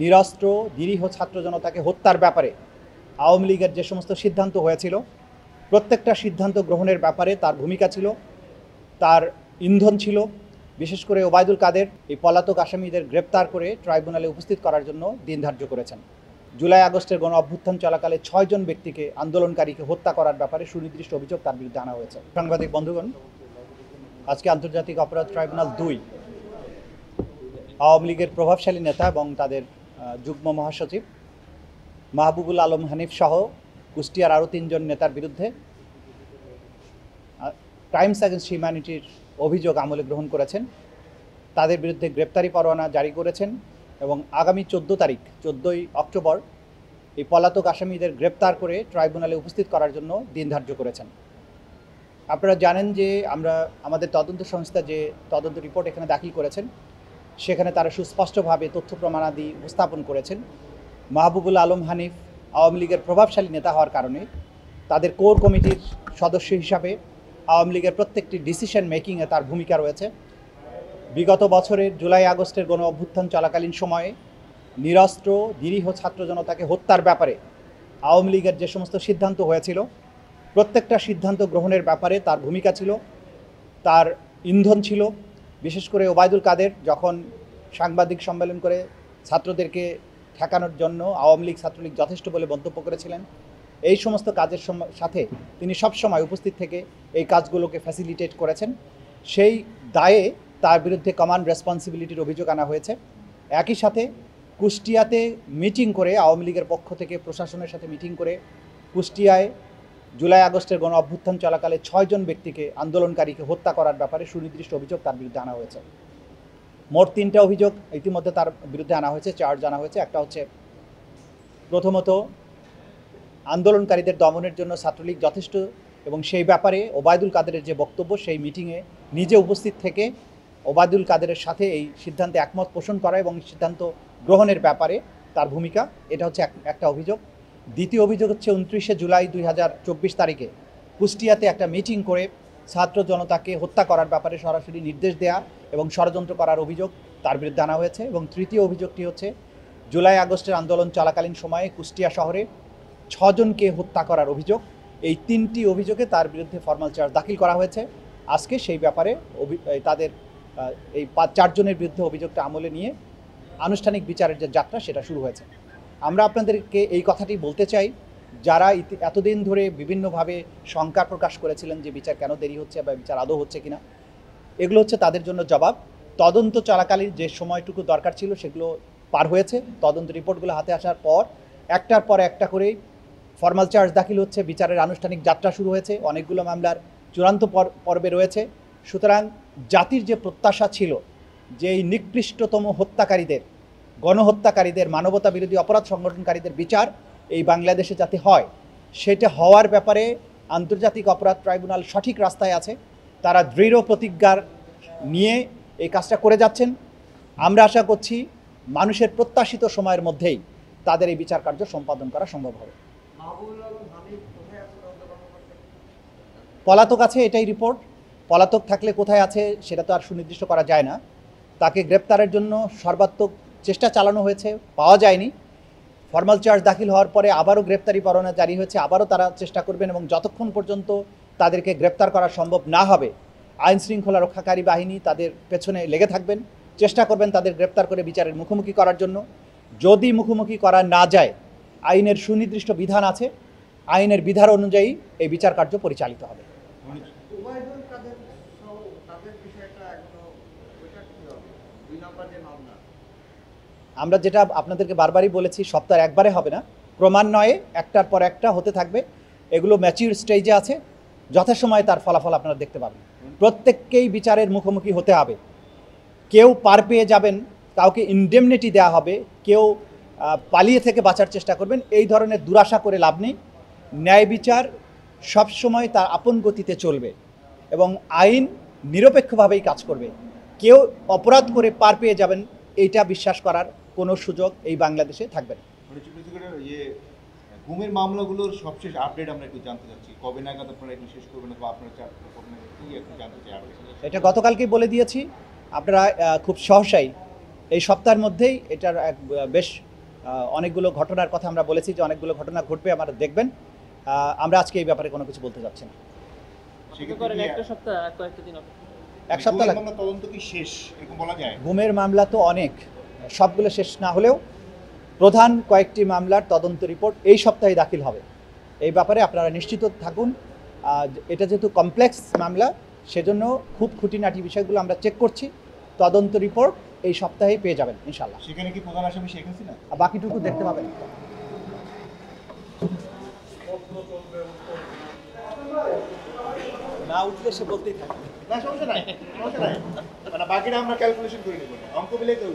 নিরস্ত্র নিরীহ ছাত্র জনতাকে হত্যার ব্যাপারে আওয়ামী লীগের যে সমস্ত সিদ্ধান্ত হয়েছিল প্রত্যেকটা সিদ্ধান্ত গ্রহণের ব্যাপারে তার ভূমিকা ছিল, তার ইন্ধন ছিল। বিশেষ করে ওবায়দুল কাদের এই পলাতক আসামিদের গ্রেপ্তার করে ট্রাইব্যুনালে উপস্থিত করার জন্য দিন ধার্য করেছেন। জুলাই আগস্টের গণ অভ্যুত্থান চলাকালে 6 জন ব্যক্তিকে আন্দোলনকারীকে হত্যা করার ব্যাপারে সুনির্দিষ্ট অভিযোগ তার বিরুদ্ধে আনা হয়েছে। সাংবাদিক বন্ধুগণ, আজকে আন্তর্জাতিক অপরাধ ট্রাইব্যুনাল 2 আওয়ামী লীগের প্রভাবশালী নেতা এবং তাদের যুগ্ম মহাসচিব মাহবুবুল আলম হানিফ সহ কুষ্টিয়ার আরও 3 জন নেতার বিরুদ্ধে ক্রাইমস অ্যাগেন্স্ট হিউম্যানিটির অভিযোগ আমলে গ্রহণ করেছেন। তাদের বিরুদ্ধে গ্রেপ্তারি পরোয়ানা জারি করেছেন এবং আগামী 14 অক্টোবর এই পলাতক আসামিদের গ্রেপ্তার করে ট্রাইব্যুনালে উপস্থিত করার জন্য দিন ধার্য করেছেন। আপনারা জানেন যে আমাদের তদন্ত সংস্থা যে তদন্ত রিপোর্ট এখানে দাখিল করেছেন সেখানে তারা সুস্পষ্টভাবে তথ্য প্রমাণাদি উপস্থাপন করেছেন। মাহবুবুল আলম হানিফ আওয়ামী লীগের প্রভাবশালী নেতা হওয়ার কারণে তাদের কোর কমিটির সদস্য হিসাবে আওয়ামী লীগের প্রত্যেকটি ডিসিশন মেকিংয়ে তার ভূমিকা রয়েছে। বিগত বছরের জুলাই আগস্টের গণ অভ্যুত্থান চলাকালীন সময়ে নিরস্ত্র নিরীহ ছাত্র জনতাকে হত্যার ব্যাপারে আওয়ামী লীগের যে সমস্ত সিদ্ধান্ত হয়েছিল প্রত্যেকটা সিদ্ধান্ত গ্রহণের ব্যাপারে তার ভূমিকা ছিল, তার ইন্ধন ছিল। বিশেষ করে ওবায়দুল কাদের যখন সাংবাদিক সম্মেলন করে ছাত্রদেরকে ঠেকানোর জন্য আওয়ামী লীগ ছাত্রলীগ যথেষ্ট বলে মন্তব্য করেছিলেন, এই সমস্ত কাজের সাথে তিনি সবসময় উপস্থিত থেকে এই কাজগুলোকে ফ্যাসিলিটেট করেছেন। সেই দায়ে তার বিরুদ্ধে কমান্ড রেসপন্সিবিলিটির অভিযোগ আনা হয়েছে। একই সাথে কুষ্টিয়াতে মিটিং করে আওয়ামী লীগের পক্ষ থেকে প্রশাসনের সাথে মিটিং করে কুষ্টিয়ায় জুলাই আগস্টের গণ অভ্যুত্থান চলাকালে 6 জন ব্যক্তিকে আন্দোলনকারীকে হত্যা করার ব্যাপারে সুনির্দিষ্ট অভিযোগ তার বিরুদ্ধে আনা হয়েছে। মোট 3টা অভিযোগ ইতিমধ্যে তার বিরুদ্ধে আনা হয়েছে, চার্জ আনা হয়েছে। একটা হচ্ছে প্রথমত আন্দোলনকারীদের দমনের জন্য ছাত্রলীগ যথেষ্ট এবং সেই ব্যাপারে ওবায়দুল কাদেরের যে বক্তব্য সেই মিটিংয়ে নিজে উপস্থিত থেকে ওবায়দুল কাদেরের সাথে এই সিদ্ধান্তে একমত পোষণ করা এবং সিদ্ধান্ত গ্রহণের ব্যাপারে তার ভূমিকা, এটা হচ্ছে একটা অভিযোগ। দ্বিতীয় অভিযোগ হচ্ছে 29শে জুলাই 2024 তারিখে কুষ্টিয়াতে একটা মিটিং করে ছাত্র জনতাকে হত্যা করার ব্যাপারে সরাসরি নির্দেশ দেয়া এবং ষড়যন্ত্র করার অভিযোগ তার বিরুদ্ধে আনা হয়েছে। এবং তৃতীয় অভিযোগটি হচ্ছে জুলাই আগস্টের আন্দোলন চলাকালীন সময়ে কুষ্টিয়া শহরে 6 জনকে হত্যা করার অভিযোগ। এই 3টি অভিযোগে তার বিরুদ্ধে ফর্মাল চার্জ দাখিল করা হয়েছে। আজকে সেই ব্যাপারে তাদের এই 4 জনের বিরুদ্ধে অভিযোগটা আমলে নিয়ে আনুষ্ঠানিক বিচারের যে যাত্রা সেটা শুরু হয়েছে। আমরা আপনাদেরকে এই কথাটি বলতে চাই, যারা এতদিন ধরে বিভিন্নভাবে শঙ্কা প্রকাশ করেছিলেন যে বিচার কেন দেরি হচ্ছে বা বিচার আদৌ হচ্ছে কিনা, এগুলো হচ্ছে তাদের জন্য জবাব। তদন্ত চলাকালীন যে সময়টুকু দরকার ছিল সেগুলো পার হয়েছে। তদন্ত রিপোর্টগুলো হাতে আসার পর একটার পর একটা করে ফর্মাল চার্জ দাখিল হচ্ছে, বিচারের আনুষ্ঠানিক যাত্রা শুরু হয়েছে, অনেকগুলো মামলার চূড়ান্ত পর্বে রয়েছে। সুতরাং জাতির যে প্রত্যাশা ছিল যে এই নিকৃষ্টতম হত্যাকারীদের, গণহত্যাকারীদের, মানবতা বিরোধী অপরাধ সংগঠনকারীদের বিচার এই বাংলাদেশে যাতে হয়, সেটা হওয়ার ব্যাপারে আন্তর্জাতিক অপরাধ ট্রাইব্যুনাল সঠিক রাস্তায় আছে। তারা দৃঢ় প্রতিজ্ঞার নিয়ে এই কাজটা করে যাচ্ছেন। আমরা আশা করছি মানুষের প্রত্যাশিত সময়ের মধ্যেই তাদের এই বিচার কার্য সম্পাদন করা সম্ভব হবে। পলাতক আছে, এটাই রিপোর্ট। পলাতক থাকলে কোথায় আছে সেটা তো আর সুনির্দিষ্ট করা যায় না। তাকে গ্রেপ্তারের জন্য সর্বাত্মক চেষ্টা চালানো হয়েছে, পাওয়া যায়নি। ফর্মাল চার্জ দাখিল হওয়ার পরে আবারও গ্রেপ্তারি পরোয়ানা জারি হয়েছে, আবারও তারা চেষ্টা করবেন এবং যতক্ষণ পর্যন্ত তাদেরকে গ্রেপ্তার করা সম্ভব না হবে আইন শৃঙ্খলা রক্ষাকারী বাহিনী তাদের পেছনে লেগে থাকবেন, চেষ্টা করবেন তাদের গ্রেপ্তার করে বিচারের মুখোমুখি করার জন্য। যদি মুখোমুখি করা না যায়, আইনের সুনির্দিষ্ট বিধান আছে, আইনের বিধান অনুযায়ী এই বিচার কার্য পরিচালিত হবে। আমরা যেটা আপনাদেরকে বারবারই বলেছি, সপ্তাহে একবারে হবে না, ক্রমান্বয়ে একটার পর একটা হতে থাকবে। এগুলো ম্যাচিউর স্টেজে আছে, যথাসময়ে তার ফলাফল আপনারা দেখতে পাবেন। প্রত্যেককেই বিচারের মুখোমুখি হতে হবে। কেউ পার পেয়ে যাবেন, কাউকে ইনডেমনিটি দেওয়া হবে, কেউ পালিয়ে থেকে বাঁচার চেষ্টা করবেন, এই ধরনের দুরাশা করে লাভ নেই। ন্যায় বিচার সবসময় তার আপন গতিতে চলবে এবং আইন নিরপেক্ষভাবেই কাজ করবে। কেউ অপরাধ করে পার পেয়ে যাবেন এইটা বিশ্বাস করার কোনো সুযোগ এই বাংলাদেশে থাকবে না। গুমের মামলাগুলোর সবশেষ আপডেট আমরা একটু জানতে চাচ্ছি, কবে নাগাদ আপনারা একটু শেষ করবেন বা আপনারা কি একটু জানতে চাই? এটা গতকালকেই বলে দিয়েছি। আপনারা খুব সহসাই এই সপ্তাহের মধ্যেই এটার এক বেশ অনেকগুলো ঘটনার কথা আমরা বলেছি যে অনেকগুলো ঘটনা ঘটবে, আমরা দেখবেন। আমরা আজকে এই ব্যাপারে কোনো কিছু বলতে যাচ্ছি না। একটা সপ্তাহ আর কয়েকটা দিন অপেক্ষা। এক সপ্তাহ গুমের লাগে। মামলা তদন্ত কি শেষ এরকম বলা যায়? গুমের মামলা তো অনেক, সবগুলো শেষ না হলেও প্রধান কয়েকটি মামলার তদন্ত রিপোর্ট এই সপ্তাহে দাখিল হবে। এই ব্যাপারে আপনারা নিশ্চিত থাকুন। এটা যেহেতু কমপ্লেক্স মামলা, সেজন্য খুব খুঁটিনাটি বিষয়গুলো আমরা চেক করছি। তদন্ত রিপোর্ট এই সপ্তাহেই পেয়ে যাবেন ইনশাল্লাহ। সেখানে কি প্রধান আসামি শেখ হাসিনা? আর বাকিটুকু দেখতে পাবেন। না উঠলে সে বলতেই থাকে। না সমস্যা নাই, সমস্যা নাই, মানে বাকিটা আমরা ক্যালকুলেশন করে নেব, অঙ্ক মিলে তো